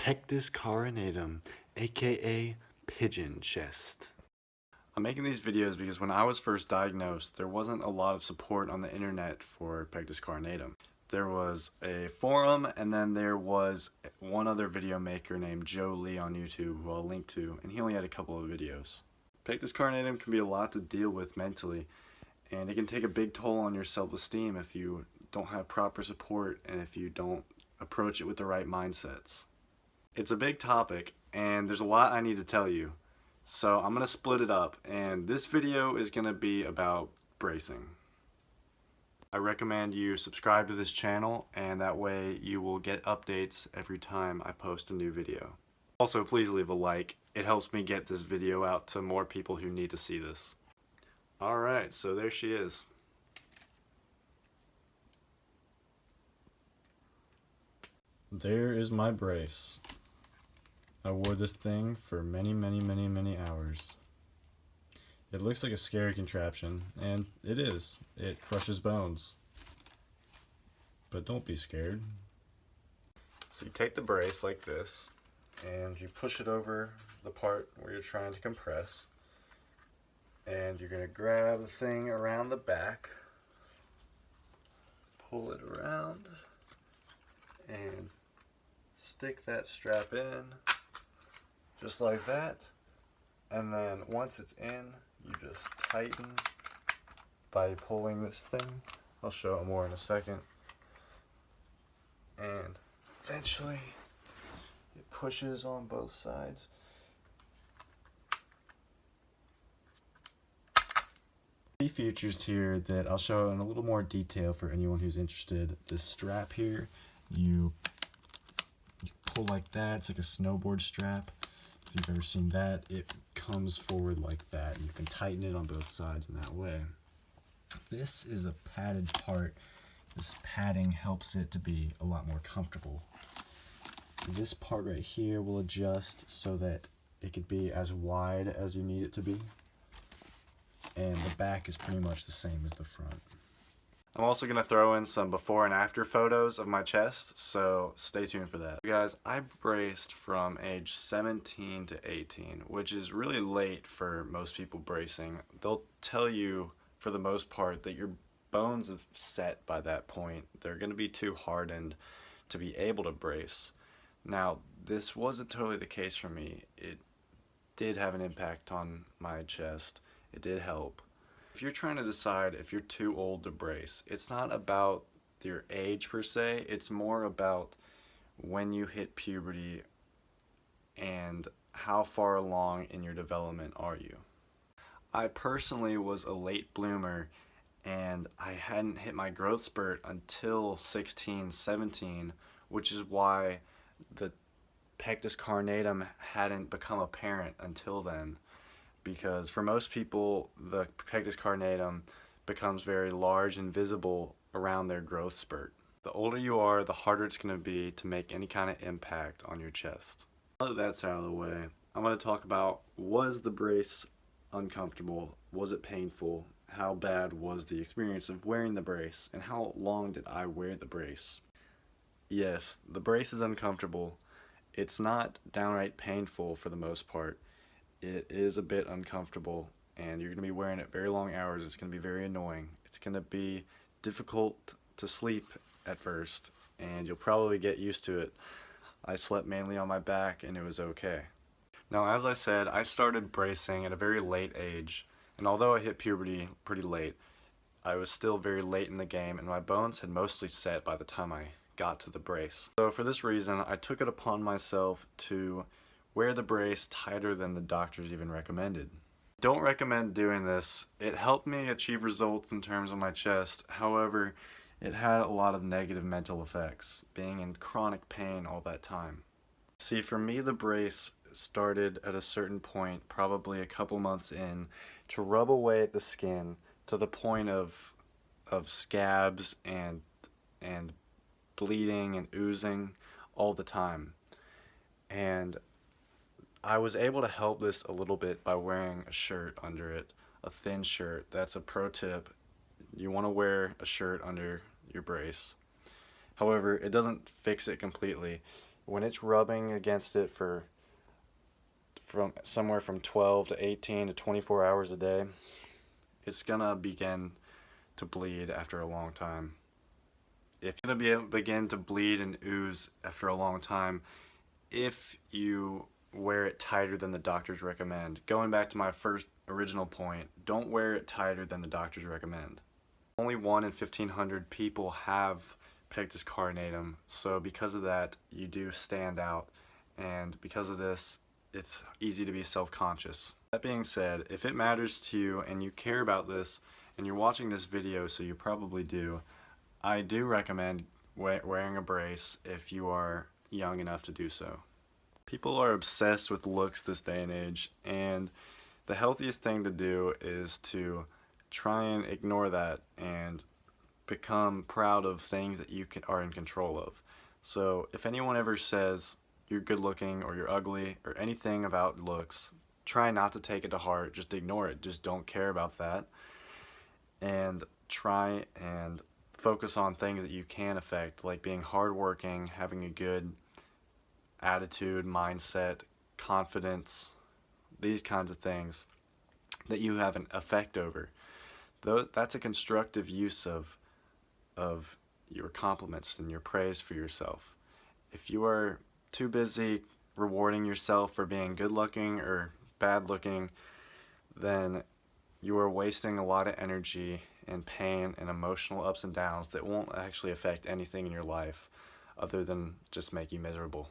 Pectus Carinatum, aka pigeon chest. I'm making these videos because when I was first diagnosed, there wasn't a lot of support on the internet for Pectus Carinatum. There was a forum, and then there was one other video maker named Joe Lee on YouTube, who I'll link to, and he only had a couple of videos. Pectus Carinatum can be a lot to deal with mentally, and it can take a big toll on your self-esteem if you don't have proper support and if you don't approach it with the right mindsets. It's a big topic, and there's a lot I need to tell you, so I'm going to split it up, and this video is going to be about bracing. I recommend you subscribe to this channel, and that way you will get updates every time I post a new video. Also, please leave a like. It helps me get this video out to more people who need to see this. Alright, so there she is. There is my brace. I wore this thing for many hours. It looks like a scary contraption, and it is. It crushes bones. But don't be scared. So you take the brace like this, and you push it over the part where you're trying to compress. And you're going to grab the thing around the back, pull it around, and stick that strap in, just like that. And then once it's in, you just tighten by pulling this thing. I'll show it more in a second. And eventually, it pushes on both sides. Features here that I'll show in a little more detail for anyone who's interested. This strap here, you pull like that. It's like a snowboard strap. If you've ever seen that, it comes forward like that, and you can tighten it on both sides in that way. This is a padded part. This padding helps it to be a lot more comfortable. This part right here will adjust so that it could be as wide as you need it to be. And the back is pretty much the same as the front. I'm also going to throw in some before and after photos of my chest, so stay tuned for that. Guys, I braced from age 17 to 18, which is really late for most people bracing. They'll tell you, for the most part, that your bones have set by that point. They're going to be too hardened to be able to brace. Now, this wasn't totally the case for me. It did have an impact on my chest. It did help. If you're trying to decide if you're too old to brace, it's not about your age per se, it's more about when you hit puberty and how far along in your development are you. I personally was a late bloomer, and I hadn't hit my growth spurt until 16, 17, which is why the Pectus Carinatum hadn't become apparent until then. Because for most people, the Pectus Carinatum becomes very large and visible around their growth spurt. The older you are, the harder it's going to be to make any kind of impact on your chest. Now that that's out of the way, I'm going to talk about, was the brace uncomfortable? Was it painful? How bad was the experience of wearing the brace? And how long did I wear the brace? Yes, the brace is uncomfortable. It's not downright painful for the most part. It is a bit uncomfortable, and you're going to be wearing it very long hours. It's going to be very annoying. It's going to be difficult to sleep at first, and you'll probably get used to it. I slept mainly on my back, and it was okay. Now, as I said, I started bracing at a very late age, and although I hit puberty pretty late, I was still very late in the game, and my bones had mostly set by the time I got to the brace. So for this reason, I took it upon myself to wear the brace tighter than the doctors even recommended. Don't recommend doing this. It helped me achieve results in terms of my chest. However, it had a lot of negative mental effects, being in chronic pain all that time. See, for me, the brace started at a certain point, probably a couple months in, to rub away at the skin to the point of scabs and bleeding and oozing all the time. And I was able to help this a little bit by wearing a shirt under it, a thin shirt. That's a pro tip. You want to wear a shirt under your brace. However, it doesn't fix it completely. when it's rubbing against it for from somewhere from 12 to 18 to 24 hours a day, it's gonna begin to bleed after a long time. If you're gonna begin to bleed and ooze after a long time, if you wear it tighter than the doctors recommend. Going back to my first original point, don't wear it tighter than the doctors recommend. Only 1 in 1,500 people have Pectus carinatum, so because of that, you do stand out, and because of this, it's easy to be self-conscious. That being said, if it matters to you and you care about this, and you're watching this video, so you probably do, I do recommend wearing a brace if you are young enough to do so. People are obsessed with looks this day and age, and the healthiest thing to do is to try and ignore that and become proud of things that you are in control of. So if anyone ever says you're good looking or you're ugly or anything about looks, try not to take it to heart. Just ignore it. Just don't care about that, and try and focus on things that you can affect, like being hardworking, having a good attitude, mindset, confidence, these kinds of things that you have an effect over. That's a constructive use of your compliments and your praise for yourself. If you are too busy rewarding yourself for being good looking or bad looking, then you are wasting a lot of energy and pain and emotional ups and downs that won't actually affect anything in your life other than just make you miserable.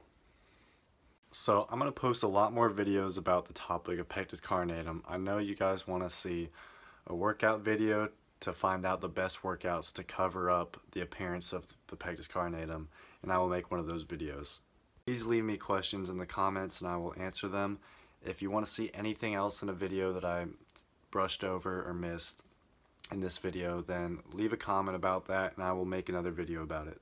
So I'm going to post a lot more videos about the topic of Pectus carinatum. I know you guys want to see a workout video to find out the best workouts to cover up the appearance of the Pectus carinatum, and I will make one of those videos. Please leave me questions in the comments and I will answer them. If you want to see anything else in a video that I brushed over or missed in this video, then leave a comment about that and I will make another video about it.